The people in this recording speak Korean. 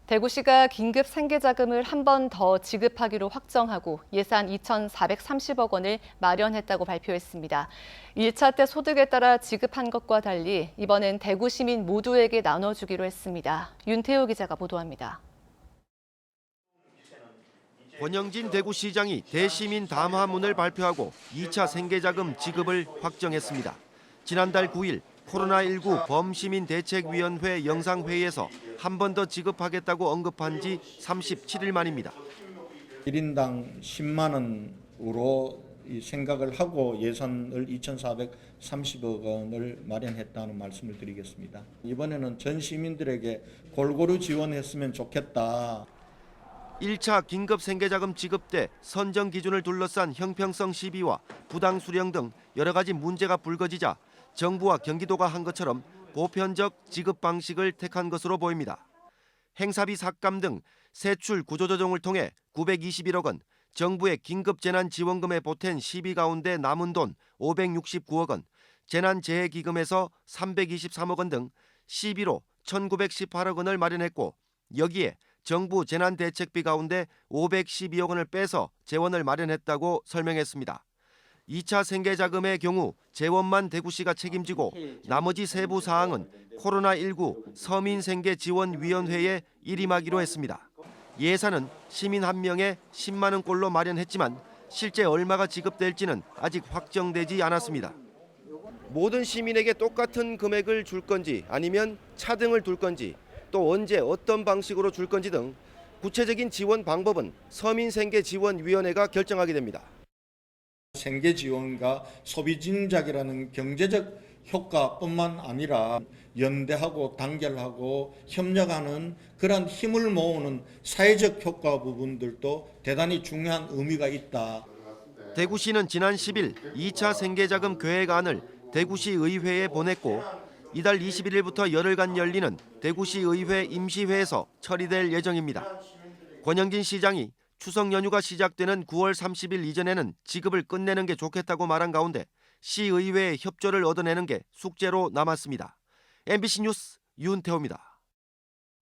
대구시가 긴급 생계자금을 한 번 더 지급하기로 확정하고 예산 2,430억 원을 마련했다고 발표했습니다. 1차 때 소득에 따라 지급한 것과 달리 이번엔 대구 시민 모두에게 나눠주기로 했습니다. 윤태호 기자가 보도합니다. 권영진 대구시장이 대시민 담화문을 발표하고 2차 생계자금 지급을 확정했습니다. 지난달 9일 코로나19 범시민대책위원회 영상회의에서 한 번 더 지급하겠다고 언급한 지 37일 만입니다. 1인당 10만 원으로 생각을 하고 예산을 2,430억 원을 마련했다는 말씀을 드리겠습니다. 이번에는 전 시민들에게 골고루 지원했으면 좋겠다. 1차 긴급 생계자금 지급 때 선정 기준을 둘러싼 형평성 시비와 부당 수령 등 여러 가지 문제가 불거지자 정부와 경기도가 한 것처럼 보편적 지급 방식을 택한 것으로 보입니다. 행사비 삭감 등 세출 구조조정을 통해 921억 원, 정부의 긴급재난지원금에 보탠 시비 가운데 남은 돈 569억 원, 재난재해기금에서 323억 원 등 시비로 1,918억 원을 마련했고 여기에 정부 재난대책비 가운데 512억 원을 빼서 재원을 마련했다고 설명했습니다. 2차 생계자금의 경우 재원만 대구시가 책임지고 나머지 세부 사항은 코로나19 서민생계지원위원회에 일임하기로 했습니다. 예산은 시민 한 명에 10만 원꼴로 마련했지만 실제 얼마가 지급될지는 아직 확정되지 않았습니다. 모든 시민에게 똑같은 금액을 줄 건지 아니면 차등을 둘 건지 또 언제 어떤 방식으로 줄 건지 등 구체적인 지원 방법은 서민생계지원위원회가 결정하게 됩니다. 생계지원과 소비진작이라는 경제적 효과뿐만 아니라 연대하고 단결하고 협력하는 그런 힘을 모으는 사회적 효과 부분들도 대단히 중요한 의미가 있다. 대구시는 지난 10일 2차 생계자금 계획안을 대구시 의회에 보냈고 이달 21일부터 열흘간 열리는 대구시 의회 임시회에서 처리될 예정입니다. 권영진 시장이 추석 연휴가 시작되는 9월 30일 이전에는 지급을 끝내는 게 좋겠다고 말한 가운데 시의회의 협조를 얻어내는 게 숙제로 남았습니다. MBC 뉴스 윤태호입니다.